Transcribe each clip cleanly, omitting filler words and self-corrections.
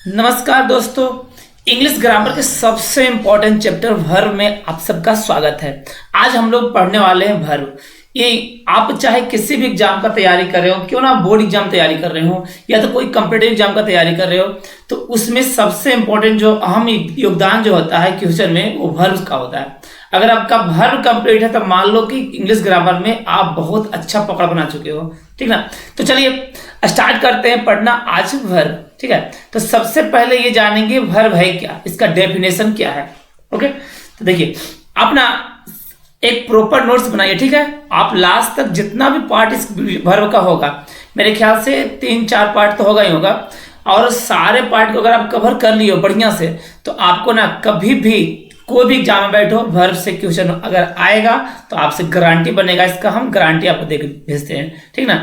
नमस्कार दोस्तों। English grammar के सबसे इम्पोर्टेंट चैप्टर वर्ब में आप सबका स्वागत है। आज हम लोग पढ़ने वाले हैं वर्ब। ये आप चाहे किसी भी एग्जाम का तैयारी कर रहे हो, क्यों ना बोर्ड एग्जाम तैयारी कर रहे हो या तो कोई कॉम्पिटिटिव एग्जाम का तैयारी कर रहे हो, तो उसमें सबसे इम्पोर्टेंट जो अहम योगदान जो होता है क्वेश्चन में, वो वर्ब का होता है। अगर आपका वर्ब कंप्लीट है तो मान लो कि इंग्लिश ग्रामर में आप बहुत अच्छा पकड़ बना चुके हो। ठीक ना, तो चलिए स्टार्ट करते हैं पढ़ना आज वर्ब। ठीक है, तो सबसे पहले ये जानेंगे वर्ब है क्या, इसका डेफिनेशन क्या है। ओके, तो देखिए अपना एक प्रॉपर नोट्स बनाइए। ठीक है, आप लास्ट तक जितना भी पार्ट इस वर्ब का होगा, मेरे ख्याल से 3-4 पार्ट तो होगा ही होगा, और सारे पार्ट को अगर आप कवर कर लिए हो बढ़िया से, तो आपको ना कभी भी कोई भी एग्जाम में बैठो वर्ब से क्वेश्चन अगर आएगा तो आपसे गारंटी बनेगा। इसका हम गारंटी आपको दे भेजते हैं। ठीक ना,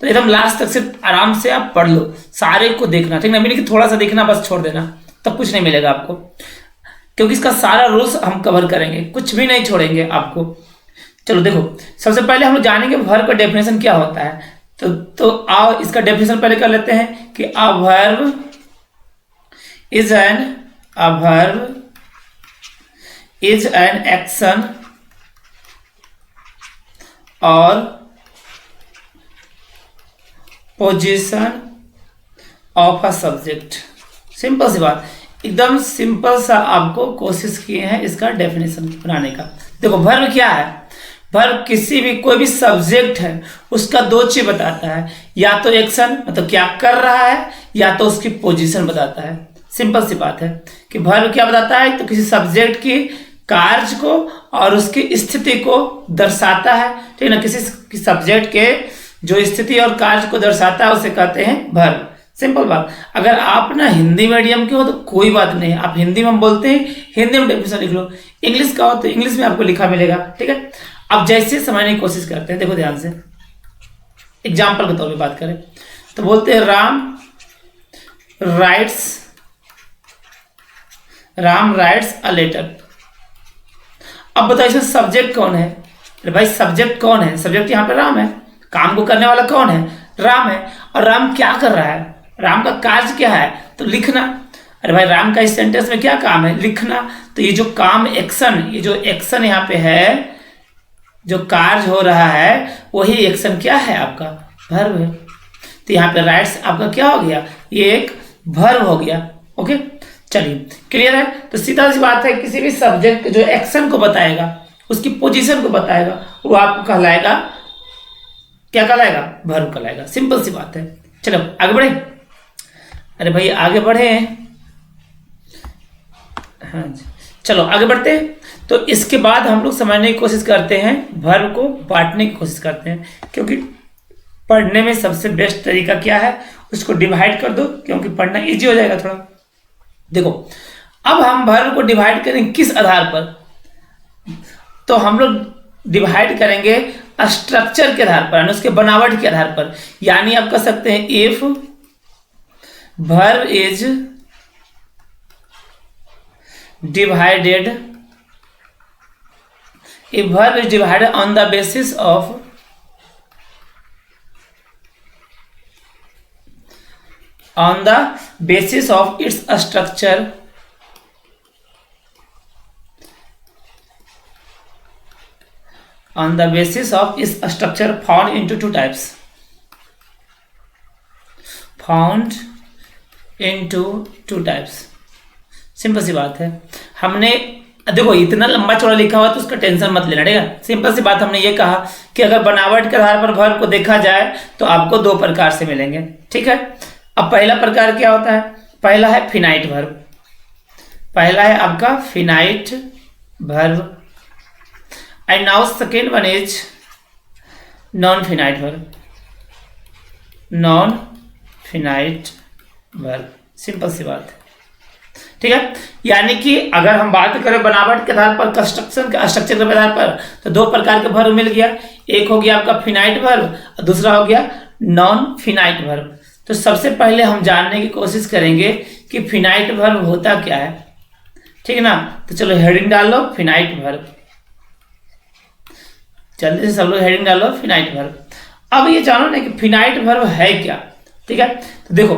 तो एकदम लास्ट तक सिर्फ आराम से आप पढ़ लो, सारे को देखना। ठीक ना, मैंने कि थोड़ा सा देखना बस छोड़ देना, तब कुछ नहीं मिलेगा आपको, क्योंकि इसका सारा रूल्स हम कवर करेंगे, कुछ भी नहीं छोड़ेंगे आपको। चलो देखो, सबसे पहले हम लोग जानेंगे वर्ब का डेफिनेशन क्या होता है। तो आओ इसका डेफिनेशन पहले कर लेते हैं कि a verb is an action और position of a subject. Simple सी बात, एकदम सिंपल सा आपको कोशिश किए हैं इसका डेफिनेशन बनाने का। देखो वर्ब क्या है, वर्ब किसी भी कोई भी सब्जेक्ट है उसका दो चीज बताता है, या तो एक्शन मतलब क्या कर रहा है, या तो उसकी पोजीशन बताता है। सिंपल सी बात है कि वर्ब क्या बताता है, तो किसी सब्जेक्ट की कार्य को और उसकी स्थिति को दर्शाता है। ठीक है ना, किसी सब्जेक्ट के जो स्थिति और कार्य को दर्शाता है उसे कहते हैं वर्ब। सिंपल बात। अगर आप ना हिंदी मीडियम के हो तो कोई बात नहीं, आप हिंदी में हम बोलते हैं, हिंदी में डेफिनेशन लिख लो। इंग्लिश का हो तो इंग्लिश में आपको लिखा मिलेगा। ठीक है, अब जैसे समझने की कोशिश करते हैं, देखो ध्यान से, एग्जाम्पल के तौर पे बात करें तो बोलते हैं राम राइट्स अ लेटर। अब बताओ इसमें सब्जेक्ट कौन है। अरे भाई सब्जेक्ट कौन है, सब्जेक्ट यहाँ पे राम है, काम को करने वाला कौन है, राम है। और राम क्या कर रहा है, राम का कार्य क्या है, तो लिखना। अरे भाई राम का इस सेंटेंस में क्या काम है, लिखना। तो ये जो काम एक्शन, ये जो एक्शन यहाँ पे है, जो कार्य हो रहा है, वही एक्शन क्या है, आपका वर्ब है। तो यहाँ पे राइट्स आपका क्या हो गया, ये एक वर्ब हो गया। ओके, चलिए क्लियर है। तो सीधा सी बात है, किसी भी सब्जेक्ट जो एक्शन को बताएगा, उसकी पोजीशन को बताएगा, वो आपको कहलाएगा, क्या कहलाएगा, वर्ब कहलाएगा। सिंपल सी बात है। चलो आगे बढ़े। अरे भाई आगे बढ़े, हाँ जी, चलो आगे बढ़ते हैं। तो इसके बाद हम लोग समझने की कोशिश करते हैं, वर्ब को बांटने की कोशिश करते हैं, क्योंकि पढ़ने में सबसे बेस्ट तरीका क्या है, उसको डिवाइड कर दो, क्योंकि पढ़ना इजी हो जाएगा थोड़ा। देखो अब हम वर्ब को डिवाइड करेंगे किस आधार पर, तो हम लोग डिवाइड करेंगे स्ट्रक्चर के आधार पर, यानी उसके बनावट के आधार पर। यानी आप कह सकते हैं if verb is divided on the basis of its structure, found into two types, simple सी बात है। हमने देखो इतना लंबा चौड़ा लिखा हुआ तो उसका टेंशन मत लेना। ठीक है, सिंपल सी बात, हमने ये कहा कि अगर बनावट के आधार पर वर्ब को देखा जाए तो आपको दो प्रकार से मिलेंगे। ठीक है, अब पहला प्रकार क्या होता है, पहला है फिनाइट वर्ब, पहला है आपका finite verb, and now second one is non finite verb. Simple सी बात है। ठीक है, यानी कि अगर हम बात करें बनावट के आधार पर, स्ट्रक्चर के आधार पर, तो दो प्रकार के वर्ब मिल गया। एक हो गया आपका फिनाइट वर्ब और दूसरा हो गया नॉन फिनाइट वर्ब। तो सबसे पहले हम जानने की कोशिश करेंगे कि फिनाइट वर्ब होता क्या है। ठीक है ना, तो चलो हेडिंग डाल लो फिनाइट वर्ब, जल्दी से सब लोग हेडिंग डालो फिनाइट वर्ब। अब ये जानो ना कि फिनाइट वर्ब है क्या। ठीक है, तो देखो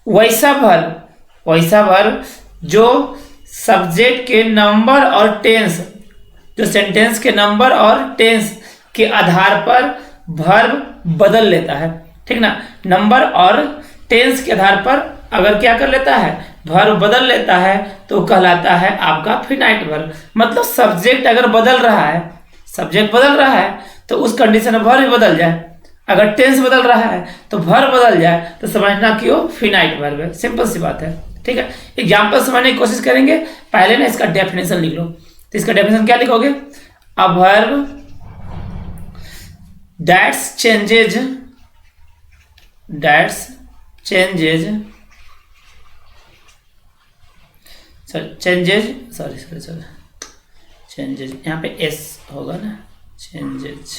वैसा वर्ब वैसा वर्ब जो सब्जेक्ट के नंबर और टेंस, जो सेंटेंस के नंबर और टेंस के आधार पर वर्ब बदल लेता है, ठीक ना। नंबर और टेंस के आधार पर अगर क्या कर लेता है, वर्ब बदल लेता है, तो कहलाता है आपका फिनाइट वर्ब। मतलब सब्जेक्ट अगर बदल रहा है, सब्जेक्ट बदल रहा है तो उस कंडीशन में वर्ब भी बदल जाए, अगर टेंस बदल रहा है तो वर्ब बदल जाए, तो समझना कि वो फिनाइट वर्ब है। सिंपल सी बात है, ठीक है। एग्जाम्पल समझने की कोशिश करेंगे। पहले ना इसका डेफिनेशन लिख लो। तो इसका डेफिनेशन क्या लिखोगे, अ वर्ब दैट्स चेंजेज यहाँ पे एस होगा ना, चेंजेज।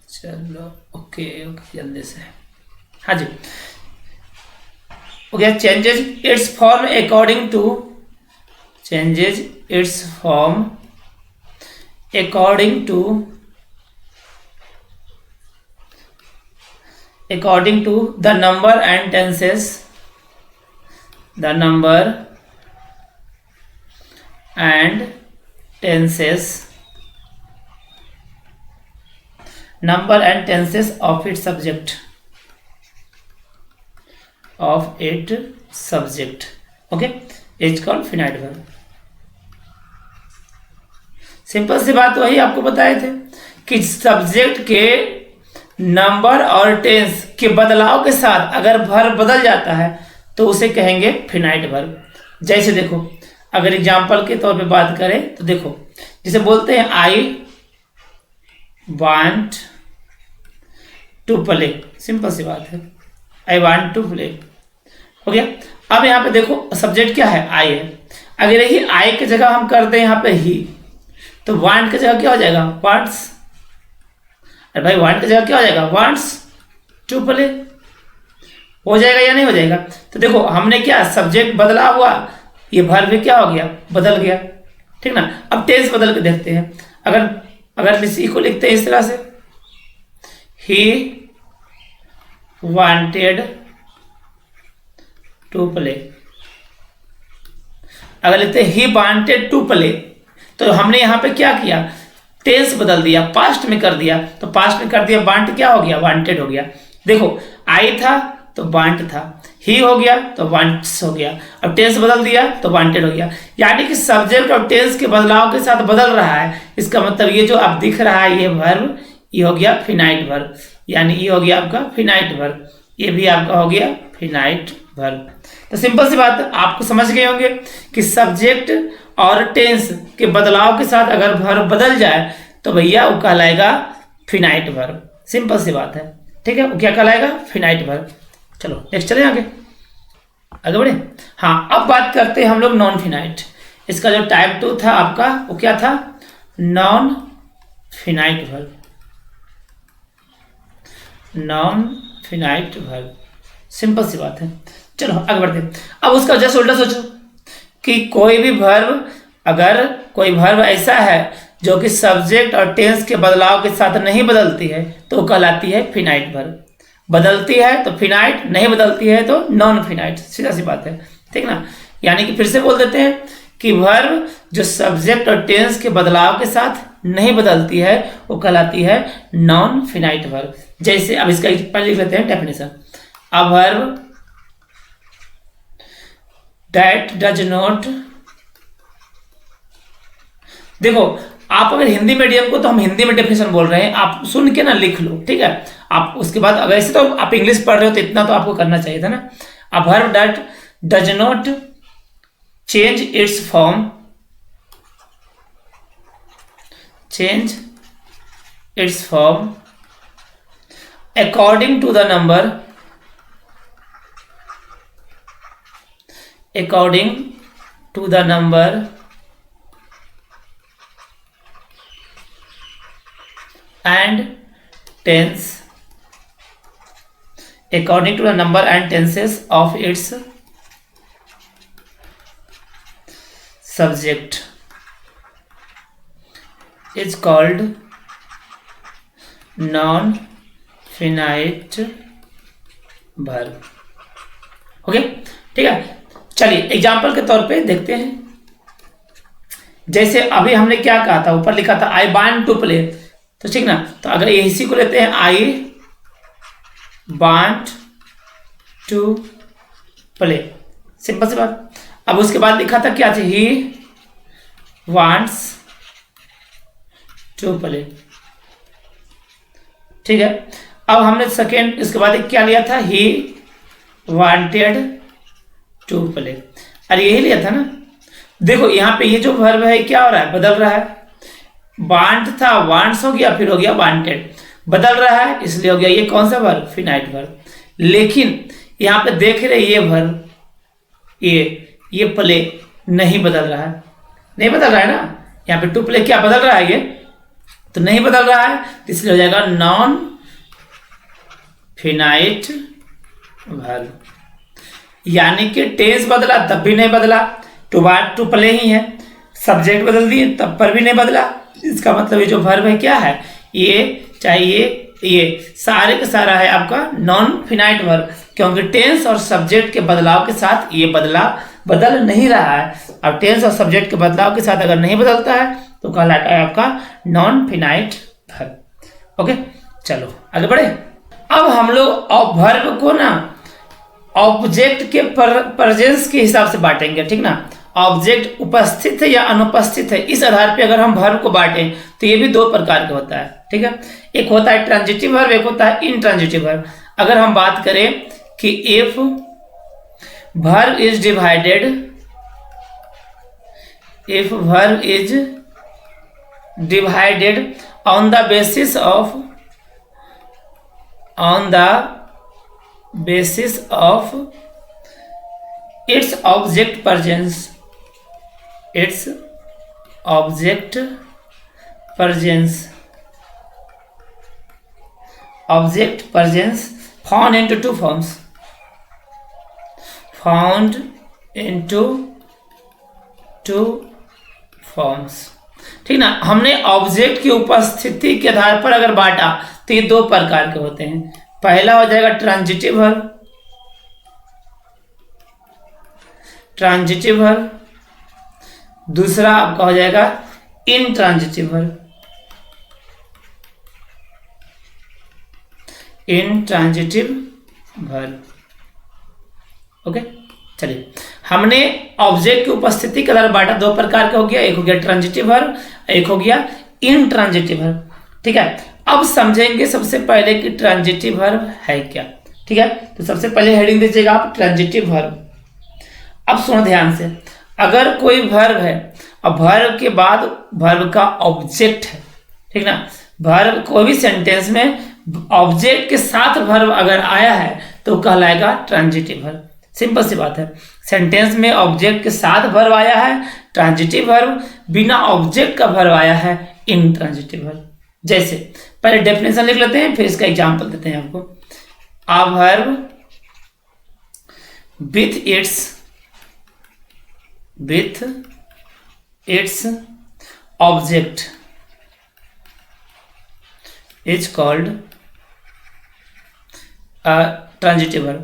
चलो ओके जल्दी से, हाँ जी हो गया। Changes its form according to, changes its form according to the number and tenses, the number and tenses, number and tenses of its subject, okay, is called finite verb। Simple सी बात वही आपको बताए थे कि सब्जेक्ट के number और tense के बदलाव के साथ अगर वर्ब बदल जाता है तो उसे कहेंगे फिनाइट वर्ब। जैसे देखो, अगर एग्जाम्पल के तौर पे बात करें तो देखो, जिसे बोलते हैं I want to play, simple सी बात है, आई वांट टू प्ले, हो गया। अब यहाँ पे देखो सब्जेक्ट क्या है, आई है। अगर यही आई की जगह हम कर दें यहाँ पे ही, तो वांट की जगह क्या हो जाएगा, वांट्स। अरे भाई वांट की जगह क्या हो जाएगा, वांट्स टू प्ले, हो जाएगा या नहीं हो जाएगा। तो देखो हमने क्या, सब्जेक्ट बदला हुआ, ये वर्ब भी क्या हो गया, बदल गया, ठीक ना। अब टेंस बदल के देखते हैं। अगर इसी को लिखते हैं इस तरह से, he wanted to play, अगर लिखते he wanted to play, तो हमने यहां पे क्या किया, टेंस बदल दिया, पास्ट में कर दिया। तो पास्ट में कर दिया, वांट क्या हो गया, वांटेड हो गया। देखो आई था तो वांट था, ही हो गया तो वांट्स हो गया। अब टेंस बदल दिया तो वांटेड हो गया। यानी कि सब्जेक्ट और टेंस के बदलाव के साथ बदल रहा है। इसका मतलब ये जो आप दिख रहा है ये वर्ब, ये हो गया फिनाइट वर्ब, यानी ये हो गया आपका फिनाइट वर्ब, ये भी आपका हो गया फिनाइट वर्ब। तो सिंपल सी बात आपको समझ गए होंगे कि सब्जेक्ट और टेंस के बदलाव के साथ अगर वर्ब बदल जाए तो भैया वो कहलाएगा फिनाइट वर्ब। सिंपल सी बात है, ठीक है। वो क्या कहलाएगा, फिनाइट वर्ब। चलो नेक्स्ट चले आगे बढ़े। हाँ, अब बात करते हैं हम लोग नॉन फिनाइट। इसका जो टाइप 2 था आपका, वो क्या था, non finite verb, non finite verb. Simple सी बात है। चलो आगे बढ़ते हैं। अब उसका जस्ट उल्टा सोचो कि कोई भी वर्ब, अगर कोई वर्ब ऐसा है जो कि सब्जेक्ट और टेंस के बदलाव के साथ नहीं बदलती है तो कहलाती है फिनाइट वर्ब। बदलती है तो फिनाइट, नहीं बदलती है तो नॉन फिनाइट, सीधा सी बात है, ठीक ना। यानी कि फिर से बोल देते हैं कि वर्ब जो सब्जेक्ट और टेंस के बदलाव के साथ नहीं बदलती है वो कहलाती है नॉन फिनाइट वर्ब। जैसे अब इसका पहले लिख लेते हैं definition, a verb that does not, देखो आप अगर हिंदी मीडियम को, तो हम हिंदी में डेफिनेशन बोल रहे हैं, आप सुन के ना लिख लो, ठीक है। आप उसके बाद अगर ऐसे तो आप इंग्लिश पढ़ रहे हो तो इतना तो आपको करना चाहिए था ना। A verb that does not change it's form, change it's form according to the number, according to the number and tense, according to the number and tenses of its subject is called non finite verb. Okay, ठीक है, चलिए example के तौर पे देखते हैं। जैसे अभी हमने क्या कहा था, ऊपर लिखा था आई वांट टू प्ले, तो ठीक ना, तो अगर इसी को लेते हैं I want to play, simple सी बात। अब उसके बाद लिखा था क्या, ही वांट्स टू प्ले, ठीक है। अब हमने सेकेंड इसके बाद क्या लिया था, ही वांटेड टू प्ले, अरे यही लिया था ना। देखो यहाँ पे ये जो वर्ब है क्या हो रहा है, बदल रहा है। वांट था वांट्स हो गया, फिर हो गया वांटेड, बदल रहा है, इसलिए हो गया ये कौन सा वर्ब, फिनाइट वर्ब। लेकिन यहाँ पे देख रहे ये वर्ब, ये प्ले नहीं बदल रहा है, नहीं बदल रहा है ना। यहाँ पे टू प्ले क्या बदल रहा है, ये तो नहीं बदल रहा है, तो इसलिए हो जाएगा नॉन फिनाइट वर्ब। यानी कि टेंस बदला तब भी नहीं बदला, टू प्ले ही है, सब्जेक्ट बदल दिए तब पर भी नहीं बदला। इसका मतलब ये जो वर्ब है क्या है, ये चाहिए ये सारे का सारा है आपका नॉन फिनाइट वर्ब, क्योंकि टेंस और सब्जेक्ट के बदलाव के साथ ये बदल नहीं रहा है। अब टेंस और सब्जेक्ट के बदलाव के साथ अगर नहीं बदलता है तो कहलाता है आपका नॉन फिनाइट वर्ब। ओके, चलो आगे बढ़े। अब हम लोग वर्ब को ना ऑब्जेक्ट के प्रेजेंस के हिसाब से बांटेंगे, ठीक ना। ऑब्जेक्ट उपस्थित है या अनुपस्थित है, इस आधार पे अगर हम वर्ब को बांटें तो ये भी दो प्रकार का होता है, ठीक है। एक होता है ट्रांजिटिव वर्ब, एक होता है इनट्रांजिटिव वर्ब। अगर हम बात करें कि if verb is divided, if verb is divided on the basis of its object presence, its object presence found into two forms, ठीक ना। हमने ऑब्जेक्ट की उपस्थिति के आधार पर अगर बांटा तो ये दो प्रकार के होते हैं। पहला हो जाएगा ट्रांजिटिव वर्ब, ट्रांजिटिव वर्ब, दूसरा आपका हो जाएगा intransitive verb, intransitive verb. Okay, चलिए हमने ऑब्जेक्ट की उपस्थिति के आधार बांटा, दो प्रकार का हो गया, एक हो गया ट्रांजिटिव वर्ब, एक हो गया इनट्रांजिटिव वर्ब, ठीक है। अब समझेंगे सबसे पहले कि ट्रांजिटिव वर्ब है क्या, ठीक है। तो सबसे पहले हेडिंग दीजिएगा आप ट्रांजिटिव वर्ब। अब सुनो ध्यान से, अगर कोई वर्ब है और वर्ब के बाद वर्ब का ऑब्जेक्ट है, ठीक ना, वर्ब कोई भी सेंटेंस में ऑब्जेक्ट के साथ वर्ब अगर आया है तो कहलाएगा ट्रांजिटिव वर्ब। सिंपल सी बात है, सेंटेंस में ऑब्जेक्ट के साथ वर्ब आया है ट्रांजिटिव वर्ब, बिना ऑब्जेक्ट का वर्ब आया है इनट्रांजिटिव वर्ब। जैसे पहले डेफिनेशन लिख लेते हैं, फिर इसका एग्जांपल देते हैं आपको। A verb with its object is called a transitive verb।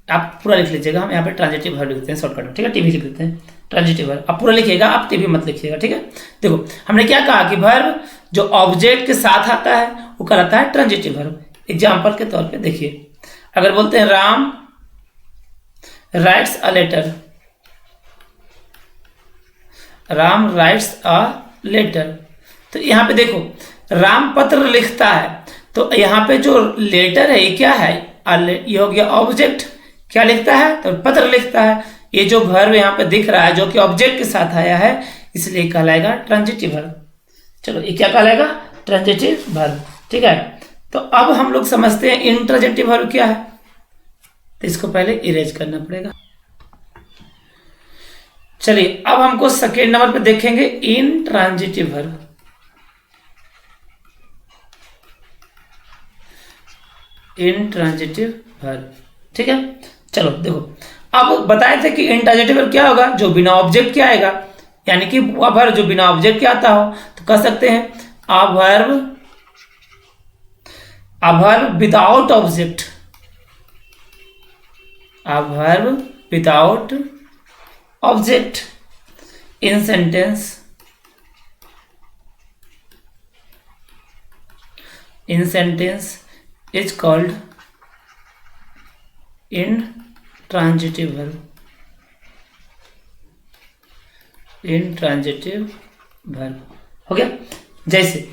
आप पूरा लिख लीजिएगा, हम यहाँ पे ट्रांजिटिव वर्ब लिखते हैं शॉर्टकट में, ठीक है, टीवी लिख देते हैं ट्रांजिटिव वर्ब। आप पूरा लिखिएगा, आप टीवी मत लिखिएगा, ठीक है। देखो हमने क्या कहा कि वर्ब जो ऑब्जेक्ट के साथ आता है वो कहलाता है ट्रांजिटिव वर्ब। एग्जाम्पल के तौर पे देखिए, अगर बोलते हैं Ram writes a letter, Ram writes a letter, तो यहाँ पे देखो राम पत्र लिखता है, तो यहाँ पे जो लेटर है ये क्या है, ये हो गया ऑब्जेक्ट, क्या लिखता है तो पत्र लिखता है। ये जो वर्ब यहाँ पे दिख रहा है जो कि ऑब्जेक्ट के साथ आया है, इसलिए कहलाएगा ट्रांजिटिव वर्ब। चलो ये क्या कहलाएगा, ट्रांजिटिव वर्ब, ठीक है। तो अब हम लोग समझते हैं इंट्रांजिटिव वर्ब क्या है, तो इसको पहले इरेज करना पड़ेगा। चलिए अब हमको सेकेंड नंबर पे देखेंगे इनट्रांजिटिव वर्ब। इनट्रांजिटिव वर्ब, ठीक है। चलो देखो, अब बताए थे कि इनट्रांजिटिव वर्ब क्या होगा, जो बिना ऑब्जेक्ट के आएगा, यानी कि वह वर्ब जो बिना ऑब्जेक्ट के आता हो, तो कह सकते हैं a verb without object, a verb without object in sentence is called intransitive verb. intransitive verb हो गया। जैसे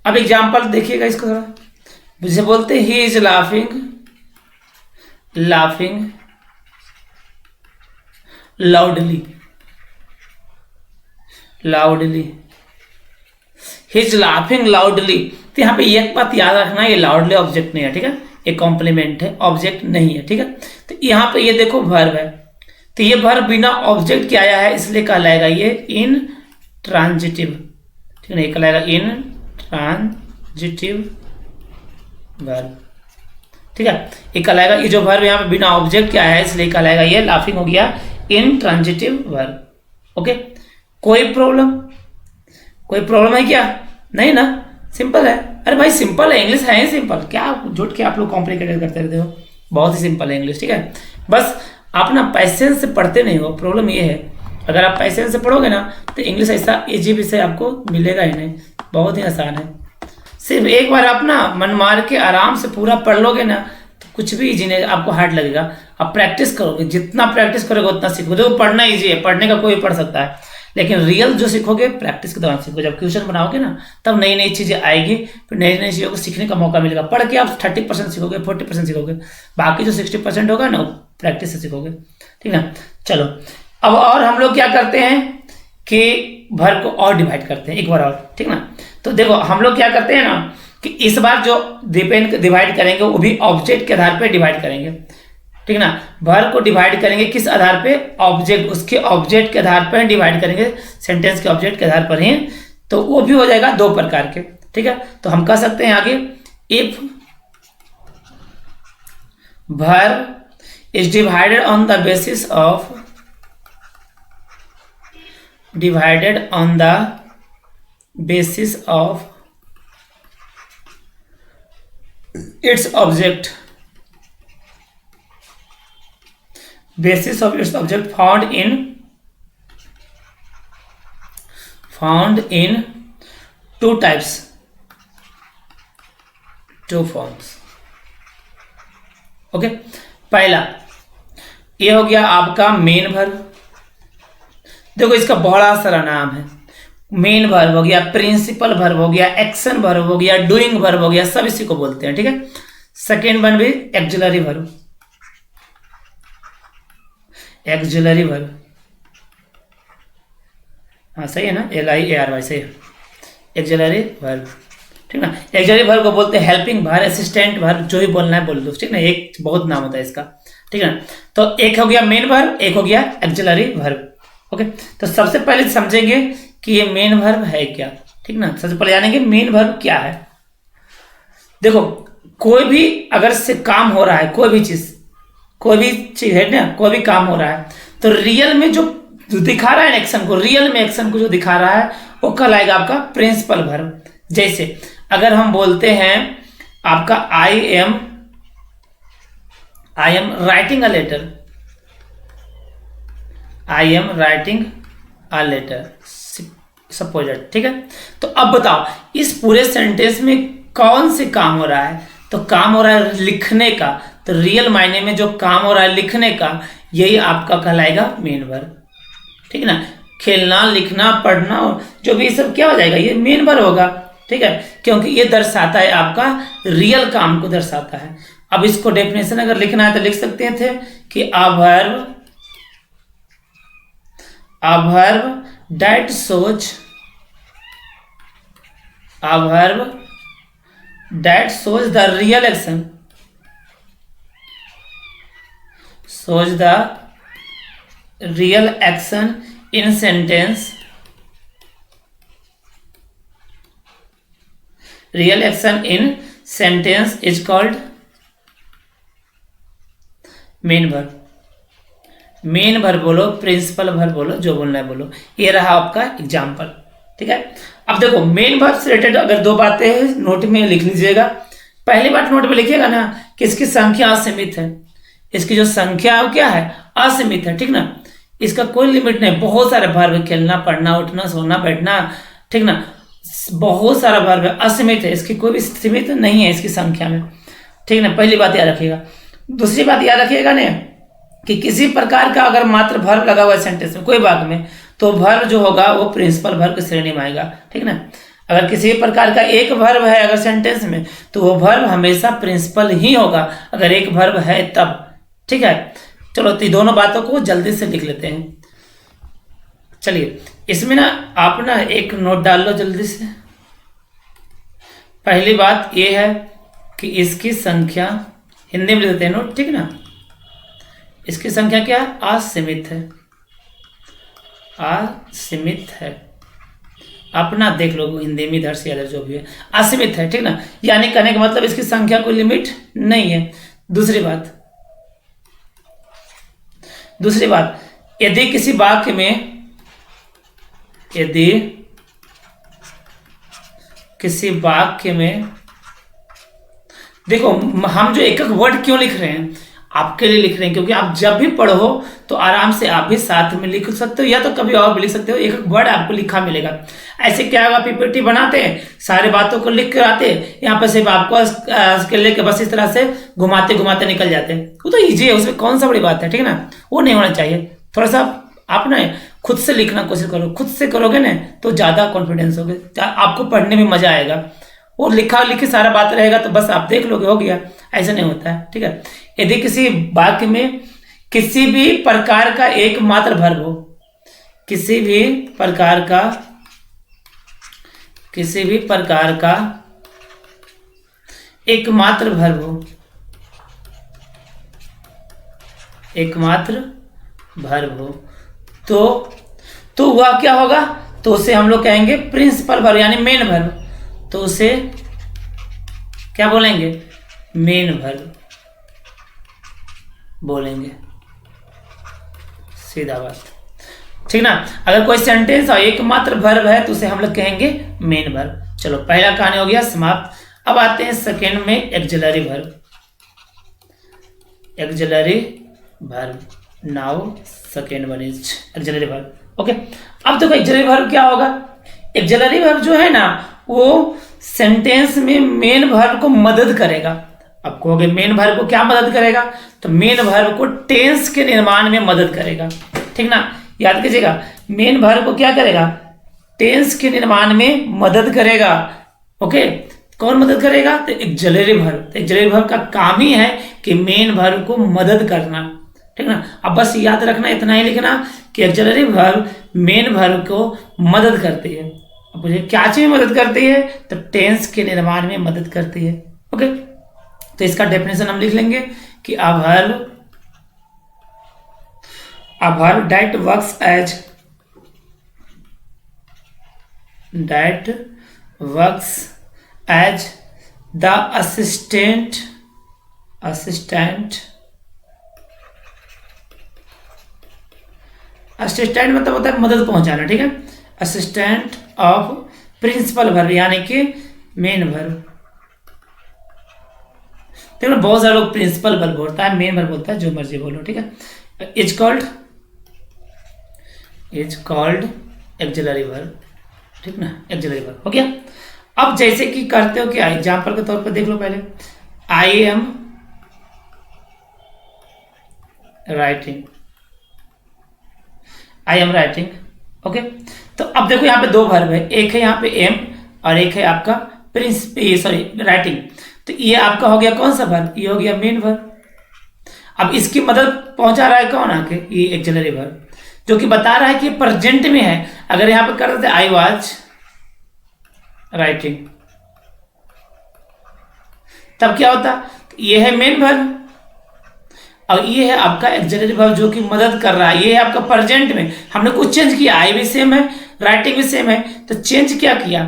अब एग्जाम्पल देखिएगा इसको थोड़ा, जिसे बोलते he is laughing loudly he is laughing loudly. तो यहाँ पे एक बात याद रखना, ये लाउडली ऑब्जेक्ट नहीं है, ठीक है, ये कॉम्प्लीमेंट है, ऑब्जेक्ट नहीं है, ठीक है। तो यहाँ पे ये देखो वर्ब है, तो ये वर्ब बिना ऑब्जेक्ट के आया है, इसलिए कहलाएगा ये इन ट्रांजिटिव, ठीक है, ये कहलाएगा इन ट्रांजिटिव वर्ब, ठीक है। ये कहलाएगा, ये जो वर्ब यहाँ पे बिना ऑब्जेक्ट के आया है इसलिए कहलाएगा ये लाफिंग हो गया इन ट्रांजिटिव वर्ब। ओके, कोई प्रॉब्लम है क्या? नहीं ना, सिंपल है। अरे भाई सिंपल है, इंग्लिश है सिंपल, क्या झूठ के आप लोग कॉम्प्लिकेटेड करते रहते हो, बहुत ही सिंपल है इंग्लिश, ठीक है। बस आप ना पैसेंस से पढ़ते नहीं हो, प्रॉब्लम ये है। अगर आप पैसेंस से पढ़ोगे ना तो इंग्लिश ऐसा इजी विषय आपको मिलेगा ही नहीं, बहुत ही आसान है। सिर्फ एक बार आप ना मन मार के आराम से पूरा पढ़ लोगे ना तो कुछ भी इजी नहीं, आपको हार्ड लगेगा। आप प्रैक्टिस करोगे, जितना प्रैक्टिस करोगे उतना सीखोगे। देखो पढ़ना इजी है, पढ़ने का कोई पढ़ सकता है, लेकिन रियल जो सीखोगे प्रैक्टिस के दौरान सीखोगे। जब क्वेश्चन बनाओगे ना तब नई नई चीज़ें आएगी, फिर नई नई चीज़ों को सीखने का मौका मिलेगा। पढ़ के आप 30% सीखोगे, 40% सीखोगे, बाकी जो 60% होगा ना प्रैक्टिस से सीखोगे, ठीक ना। चलो अब और हम लोग क्या करते हैं कि वर्ब को और डिवाइड करते हैं एक बार और, ठीक ना। तो देखो हम लोग क्या करते हैं ना कि इस बार जो डिवाइड करेंगे वो भी ऑब्जेक्ट के आधार पर डिवाइड करेंगे, ठीक ना। वर्ब को डिवाइड करेंगे किस आधार पे? ऑब्जेक्ट, उसके ऑब्जेक्ट के आधार पर डिवाइड करेंगे, सेंटेंस के ऑब्जेक्ट के आधार पर ही। तो वो भी हो जाएगा दो प्रकार के, ठीक है। तो हम कह सकते हैं आगे, if verb is divided on the basis of its object, basis of its object found in two types, two forms। Okay, पहला ये हो गया आपका मेन वर्ब। देखो इसका बड़ा सारा नाम है, मेन वर्ब हो गया, प्रिंसिपल वर्ब हो गया, एक्शन वर्ब हो गया, डूइंग वर्ब हो गया, सब इसी को बोलते हैं, ठीक है। सेकेंड वन भी एक्सिलरी वर्ब, एक्सिलरी वर्ब, हाँ सही है ना, LIARY सही है, एक्सिलरी वर्ब, ठीक ना। एक्सिलरी वर्ब को बोलते हैं हेल्पिंग वर्ब, असिस्टेंट वर्ब, जो भी बोलना है बोल दो, ठीक ना, एक बहुत नाम होता है इसका, ठीक है ना। तो एक हो गया मेन वर्ब, एक हो गया एक्सिलरी वर्ब। ओके, तो सबसे पहले समझेंगे कि ये मेन वर्ब है क्या, ठीक ना। सबसे पहले जानेंगे मेन वर्ब क्या है। देखो कोई भी अगर से काम हो रहा है, कोई भी चीज है ना, कोई भी काम हो रहा है तो रियल में जो दिखा रहा है एक्शन को, रियल में एक्शन को जो दिखा रहा है वो कहलाएगा आपका प्रिंसिपल वर्ब। जैसे अगर हम बोलते हैं आपका I am writing a letter, I am writing a letter supposed, ठीक है। तो अब बताओ इस पूरे सेंटेंस में कौन से काम हो रहा है? तो काम हो रहा है लिखने का, तो रियल मायने में जो काम हो रहा है लिखने का, यही आपका कहलाएगा मेन वर्ब, ठीक है ना। खेलना, लिखना, पढ़ना, जो भी सब क्या हो जाएगा, ये मेन वर्ब होगा, ठीक है, क्योंकि ये दर्शाता है आपका रियल काम को दर्शाता है। अब इसको डेफिनेशन अगर लिखना है तो लिख सकते थे कि a verb that shows the real action, in sentence, real action in sentence is called main verb. Main verb बोलो, प्रिंसिपल वर्ब बोलो, जो बोलना है बोलो। ये रहा आपका एग्जाम्पल, ठीक है। अब देखो मेन वर्ब से रिलेटेड अगर दो बातें हैं नोट में लिख लीजिएगा। पहली बात नोट में लिखिएगा ना कि इसकी संख्या असीमित है, इसकी जो संख्या है क्या है, असीमित है, ठीक ना। इसका कोई लिमिट नहीं, बहुत सारे वर्ब, खेलना, पढ़ना, उठना, सोना, बैठना, ठीक ना, बहुत सारा वर्ब है, असीमित है, इसकी कोई भी सीमित नहीं है इसकी संख्या में, ठीक ना। पहली बात याद रखिएगा। दूसरी बात याद रखिएगा ना कि किसी प्रकार का अगर मात्र वर्ब लगा हुआ है सेंटेंस में, कोई भाग में, तो वर्ब जो होगा वो प्रिंसिपल वर्ब की श्रेणी में आएगा, ठीक ना। अगर किसी प्रकार का एक वर्ब है अगर सेंटेंस में, तो वो वर्ब हमेशा प्रिंसिपल ही होगा, अगर एक वर्ब है तब, ठीक है। चलो तो दोनों बातों को जल्दी से लिख लेते हैं। चलिए इसमें ना आप ना एक नोट डाल लो जल्दी से। पहली बात ये है कि इसकी संख्या, हिंदी में लिखते हैं नोट, ठीक ना। इसकी संख्या क्या है? असीमित है, असीमित है। अपना देख लो हिंदी में, इधर से इधर जो भी है, असीमित है, ठीक ना। यानी कहने का मतलब इसकी संख्या कोई लिमिट नहीं है। दूसरी बात, यदि किसी वाक्य में, यदि किसी वाक्य में, देखो हम जो एक एक वर्ड क्यों लिख रहे हैं, आपके लिए लिख रहे हैं, क्योंकि आप जब भी पढ़ो तो आराम से आप भी साथ में लिख सकते हो, या तो कभी और भी लिख सकते हो, एक एक वर्ड आपको लिखा मिलेगा। ऐसे क्या होगा, पीपीटी बनाते हैं, सारे बातों को लिख कर आते हैं, यहाँ पर सिर्फ आपको लेके बस इस तरह से घुमाते घुमाते निकल जाते हैं। वो तो ईजी है, उसमें कौन सा बड़ी बात है, ठीक है ना। वो नहीं होना चाहिए। थोड़ा सा आप ना खुद से लिखना कोशिश करो, खुद से करोगे ना तो ज़्यादा कॉन्फिडेंस होगे, आपको पढ़ने में मजा आएगा। वो लिखा लिखी सारा बात रहेगा तो बस आप देख लोगे, हो गया, ऐसा नहीं होता है, ठीक है। यदि किसी वाक्य में किसी भी प्रकार का एकमात्र वर्ब हो, किसी भी प्रकार का एकमात्र वर्ब हो, एकमात्र वर्ब हो, तो वह क्या होगा, तो उसे हम लोग कहेंगे प्रिंसिपल वर्ब यानी मेन वर्ब। तो उसे क्या बोलेंगे? मेन वर्ब बोलेंगे, सीधा बात, ठीक ना। अगर कोई सेंटेंस और एकमात्र वर्ब है तो उसे हम लोग कहेंगे मेन वर्ब। चलो पहला कहानी हो गया समाप्त। अब आते हैं सेकेंड में, axillary verb. Axillary verb, now second one is axillary verb. Okay, अब देखो एक्जिलरी वर्ब क्या होगा। एक्जिलरी वर्ब जो है ना वो सेंटेंस में मेन वर्ब को मदद करेगा। अब कहोगे मेन वर्ब को क्या मदद करेगा, तो मेन वर्ब को टेंस के निर्माण में मदद करेगा, ठीक ना। याद कीजिएगा, मेन वर्ब को क्या करेगा, टेंस के निर्माण में मदद करेगा। ओके, कौन मदद करेगा, तो एक्जिलरी वर्ब। तो एक्जिलरी वर्ब का काम ही है कि मेन वर्ब को मदद करना, ठीक ना। अब बस याद रखना, इतना ही लिखना कि एक्जिलरी वर्ब मेन वर्ब को मदद करती है। अब मुझे क्या चीज में मदद करती है, तो टेंस के निर्माण में मदद करती है। ओके, तो इसका डेफिनेशन हम लिख लेंगे कि a verb that works as the assistant मतलब होता है मदद पहुंचाना, ठीक है। असिस्टेंट ऑफ प्रिंसिपल वर्ब यानी कि मेन वर्ब। देखो बहुत सारे लोग प्रिंसिपल वर्ब बोलता है, मेन वर्ब बोलता है, जो मर्जी बोलो, ठीक है। इज कॉल्ड एक्जिलरी वर्ब, ठीक ना, एक्जिलरी वर्ब हो गया। अब जैसे कि करते हो क्या, एग्जाम्पल के तौर पर देख लो पहले, आई एम राइटिंग, ओके। तो अब देखो यहाँ पे दो वर्ब है, एक है यहाँ पे एम और एक है आपका राइटिंग। तो ये आपका हो गया कौन सा वर्ब, ये हो गया मेन वर्ब। अब इसकी मदद पहुंचा रहा है कौन आके, ये एक्जिलरी वर्ब, जो कि बता रहा है कि प्रेजेंट में है। अगर यहाँ पे कर देते आई वाज राइटिंग, तब क्या होता, ये है मेन वर्ब और ये है आपका एक्जिलरी वर्ब जो कि मदद कर रहा है। ये है आपका प्रेजेंट में, हमने कुछ चेंज किया, आई भी सेम है, राइटिंग भी सेम है, तो चेंज क्या किया,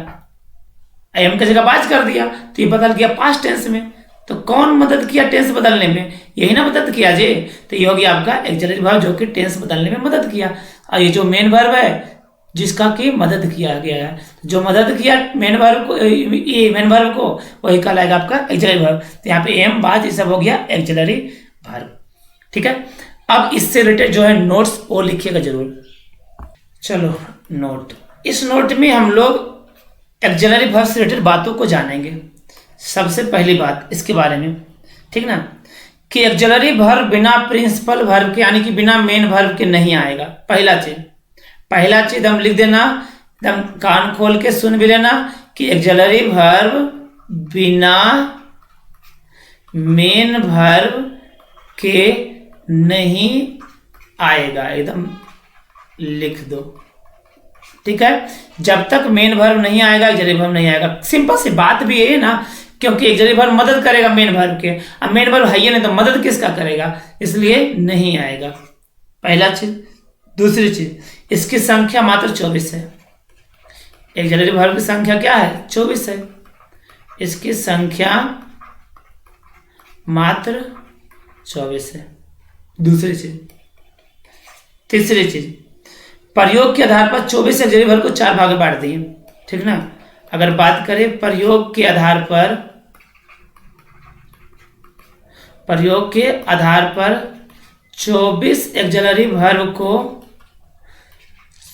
आई एम की जगह वाज कर दिया, तो ये बदल गया पास्ट टेंस में। तो कौन मदद किया टेंस बदलने में, यही ना मदद किया जी। तो ये हो गया आपका एक्जिलरी वर्ब जो कि टेंस बदलने में मदद किया। और ये जो मेन वर्ब है जिसका कि मदद किया गया है, जो मदद किया मेन वर्ब को, ये मेन वर्ब को, वही कहलाएगा आपका एक्जिलरी वर्ब। तो यहाँ पे एम वाज ये सब हो गया एक्जिलरी वर्ब, ठीक है। अब इससे रिलेटेड जो है नोट्स वो लिखिएगा जरूर। चलो नोट, इस नोट में हम लोग एक्जिलरी वर्ब से रिलेटेड बातों को जानेंगे। सबसे पहली बात इसके बारे में, ठीक ना, कि एक्जिलरी वर्ब बिना प्रिंसिपल वर्ब के यानी कि बिना मेन वर्ब के नहीं आएगा। पहला चीज हम लिख देना, एकदम कान खोल के सुन भी लेना कि एक्जिलरी वर्ब बिना मेन वर्ब के नहीं आएगा, एकदम लिख दो, ठीक है। जब तक मेन वर्ब नहीं आएगा एक्जिलरी वर्ब नहीं आएगा। सिंपल सी बात भी है ना, क्योंकि एक्जिलरी वर्ब मदद करेगा मेन वर्ब के, अब मेन वर्ब है ही नहीं तो मदद किसका करेगा, इसलिए नहीं आएगा। पहला चीज। दूसरी चीज, इसकी संख्या मात्र 24 है। एक्जिलरी वर्ब की संख्या क्या है? 24 है। इसकी संख्या मात्र 24 है। दूसरी चीज। तीसरी चीज, प्रयोग के आधार पर 24 एक्जिलरी वर्ब को 4 भाग में बांट दिए, ठीक ना। अगर बात करें प्रयोग के आधार पर 24 एक्जिलरी वर्ब को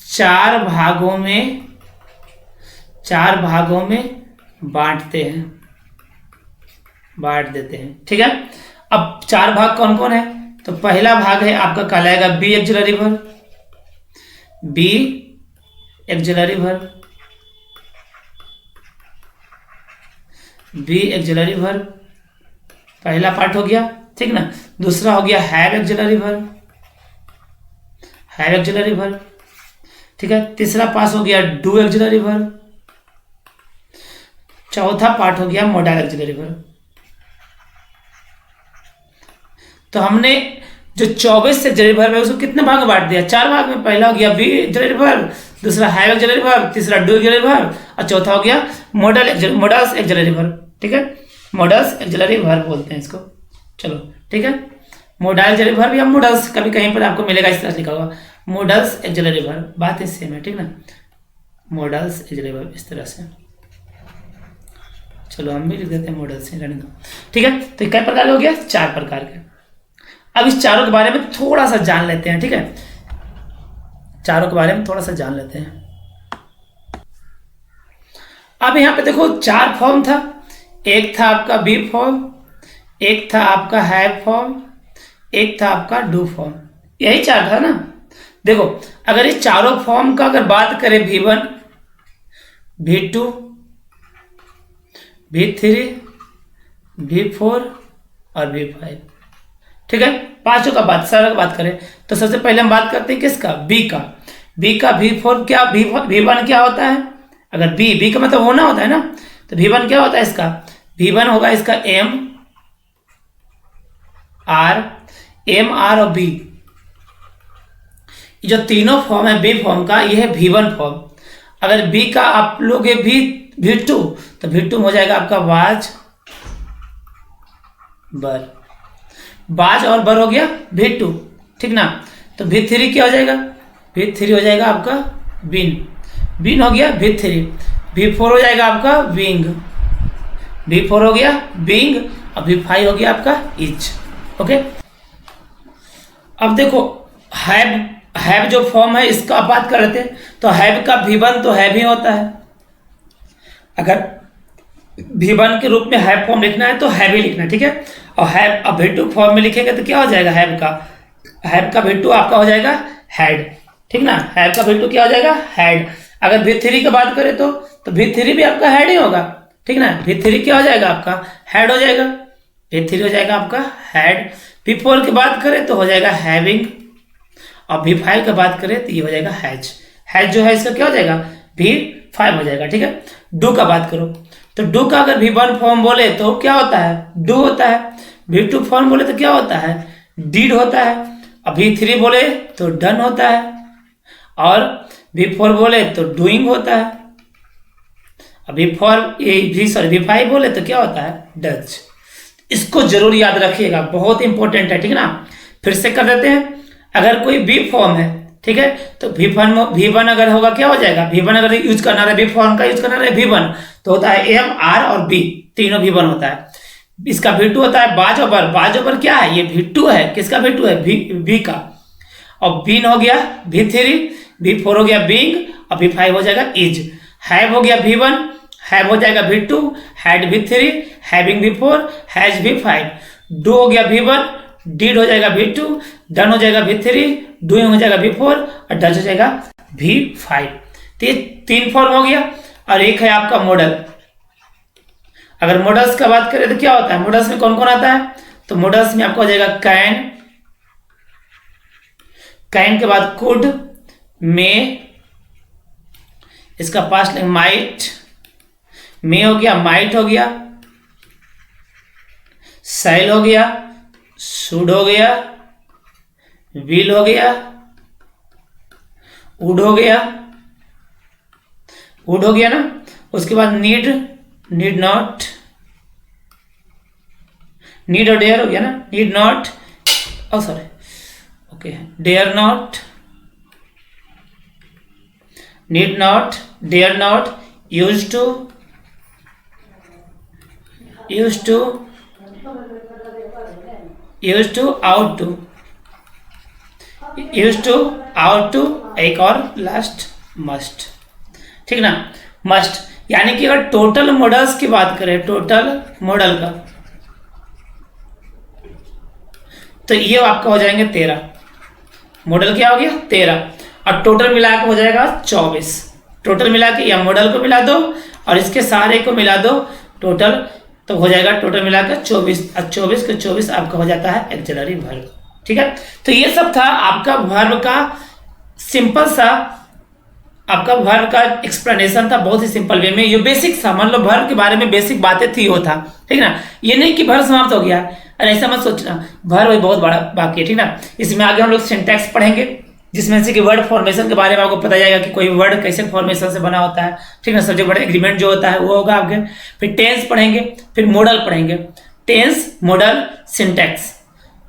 4 भागों में बांट देते हैं, ठीक है। अब 4 भाग कौन कौन है? तो पहला भाग है आपका कहलाएगा बी एक्जिलरी वर्ब, पहला पार्ट हो गया, ठीक ना। दूसरा हो गया हैव एक्जिलरी वर्ब, ठीक है। तीसरा पास हो गया डू एक्जिलरी वर्ब। चौथा पार्ट हो गया मॉडल एक्जिलरी वर्ब। तो हमने जो 24 एक्जिलरी वर्ब है उसको कितने भाग में बांट दिया? 4 भाग में। पहला हो गया बी एक्जिलरी वर्ब, दूसरा हैव एक्जिलरी वर्ब, तीसरा डू एक्जिलरी वर्ब और चौथा हो गया मॉडल्स एक्जिलरी वर्ब, ठीक है। मॉडल्स एक्जिलरी वर्ब बोलते हैं इसको। चलो ठीक है, मॉडल एक्जिलरी वर्ब या मॉडल्स, कभी कहीं पर आपको मिलेगा इस तरह लिखा हुआ मॉडल्स एक्जिलरी वर्ब, बात इस सेम है, ठीक ना। मॉडल्स एक्जिलरी वर्ब इस तरह से, चलो हम भी लिख देते हैं मॉडल्स, रहने दो, ठीक है। तो कई प्रकार हो गया? 4 प्रकार के। अब इस चारों के बारे में थोड़ा सा जान लेते हैं, ठीक है। चारों के बारे में थोड़ा सा जान लेते हैं। अब यहाँ पे देखो 4 फॉर्म था। एक था आपका बी फॉर्म, एक था आपका हैव फॉर्म, एक था आपका डू फॉर्म, यही 4 था ना। देखो अगर ये चारों फॉर्म का अगर बात करें V1, V2, V3, V4 और V5, ठीक है। 5 का बात करें तो सबसे पहले हम बात करते हैं किसका? बी का। V4 क्या, V1 क्या होता है? अगर बी का मतलब होना होता है ना, तो V1 क्या होता है इसका? V1 होगा इसका एम आर और बी। जो तीनों फॉर्म है बी फॉर्म का, ये है V1 फॉर्म। अगर बी का आप लोग V2 तो V2 हो जाएगा आपका बाज और बर हो गया V2, ठीक ना। तो V3 क्या हो जाएगा? V3 हो जाएगा आपका बीन हो गया V3। V4 हो जाएगा आपका विंग, V4 हो गया विंग और V5 हो गया आपका इच, ओके। अब देखो हैव जो फॉर्म है इसका बात कर रहे थे, तो हैव का V1 तो हैव ही होता है। अगर V1 के रूप में हैव फॉर्म लिखना है तो हैव ही लिखना है, ठीक है। और हैव अब V2 फॉर्म में लिखेंगे तो क्या हो जाएगा? हैव का V2 आपका हो जाएगा हैड, ठीक ना। हैव का V2 क्या हो जाएगा? हैड। अगर V3 की बात करें तो V3 भी आपका हैड ही होगा, ठीक ना। V3 क्या हो जाएगा? आपका हैड हो जाएगा, V3 हो जाएगा आपका हैड। V4 की बात करें तो हो जाएगा हैविंग और V5 की बात करें तो ये हो जाएगा हैज जो है इसका क्या हो जाएगा? V5 हो जाएगा, ठीक है। डू का बात करो तो डू का अगर V1 फॉर्म बोले तो क्या होता है? डू होता है। V2 फॉर्म बोले तो क्या होता है? डीड होता है। और V3 बोले तो डन होता है और V4 बोले तो डूइंग होता है। V5 बोले तो क्या होता है? डज। इसको जरूर याद रखिएगा, बहुत इंपॉर्टेंट है, ठीक है ना। फिर से कर देते हैं। अगर कोई बी फॉर्म है, ठीक है, तो V1 अगर होगा क्या हो जाएगा? V1 अगर यूज करना है बी फॉर्म का यूज करना है V1 तो होता है M R और B, तीनों V1 होता है। इसका V2 होता है बाज ओवर। बाज ओवर क्या है, ये V2 है, किसका V2 है, V का। और बीन हो गया V3, V4 हो गया बीइंग, और V5 हो जाएगा इज। हैव हो गया V1, हैव हो जाएगा V2, had V3, having V4, has V5। Do हो गया V1, डिड हो जाएगा V2, डन हो जाएगा V3, डूइंग हो जाएगा V4, और डज हो जाएगा V5। तो ये 3 फॉर्म हो गया। और एक है आपका मॉडल। अगर मॉडल्स का बात करें तो क्या होता है, मॉडल्स में कौन कौन आता है, तो मॉडल्स में आपको हो जाएगा कैन, कैन के बाद कुड, मे, इसका पास्ट लेंगे माइट, मे हो गया, माइट हो गया, सैल हो गया, शुड हो गया, विल हो गया, वुड हो गया, वुड हो गया ना। उसके बाद नीड, नीड नॉट, नीड और डेयर हो गया ना, need not, oh sorry, okay, dare not, need not, dare not, use to, use to, use to, ought to, use to, ought to, एक और लास्ट मस्ट, ठीक ना। मस्ट यानी कि अगर टोटल मॉडल्स की बात करें, टोटल मॉडल का, तो ये आपका हो जाएंगे 13। मॉडल क्या हो गया 13, और टोटल मिला के हो जाएगा 24। टोटल मिला के या मॉडल को मिला दो और इसके सारे को मिला दो टोटल, तो हो जाएगा टोटल मिला कर 24। और 24 के 24 आपका हो जाता है एक्सिलरी वर्ब, ठीक है। तो ये सब था आपका वर्ब का सिंपल सा, आपका वर्ब का एक्सप्लेनेशन था, बहुत ही सिंपल वे में। ये बेसिक था, मान लो वर्ब के बारे में बेसिक बातें थी, वो था, ठीक ना। ये नहीं कि वर्ब समाप्त हो गया, अरे ऐसा मत सोचना, वर्ब बहुत बड़ा बाकी है, ठीक ना। इसमें आगे हम लोग सिंटैक्स पढ़ेंगे, जिसमें से कि वर्ड फॉर्मेशन के बारे में आपको पता जाएगा कि कोई वर्ड कैसे फॉर्मेशन से बना होता है, ठीक ना। सब्जेक्ट वर्ड एग्रीमेंट जो होता है वो होगा आपके। फिर टेंस पढ़ेंगे, फिर मॉडल पढ़ेंगे, टेंस, मॉडल, सिंटैक्स।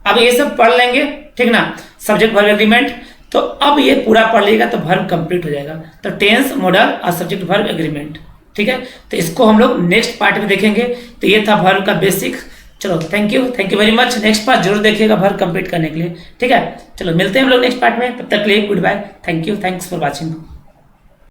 अब ये सब पढ़ लेंगे, ठीक ना, सब्जेक्ट वर्ब एग्रीमेंट। तो अब ये पूरा पढ़ लेगा तो वर्ब कंप्लीट हो जाएगा। तो टेंस, मॉडल और सब्जेक्ट वर्ब एग्रीमेंट, ठीक है। तो इसको हम लोग नेक्स्ट पार्ट में देखेंगे। तो ये था वर्ब का बेसिक। चलो thank you very much. Next part जरूर देखिएगा वर्ब कंप्लीट करने के लिए, ठीक है। चलो मिलते हैं हम लोग नेक्स्ट पार्ट में, तब तक के लिए goodbye, thank you, thanks for watching.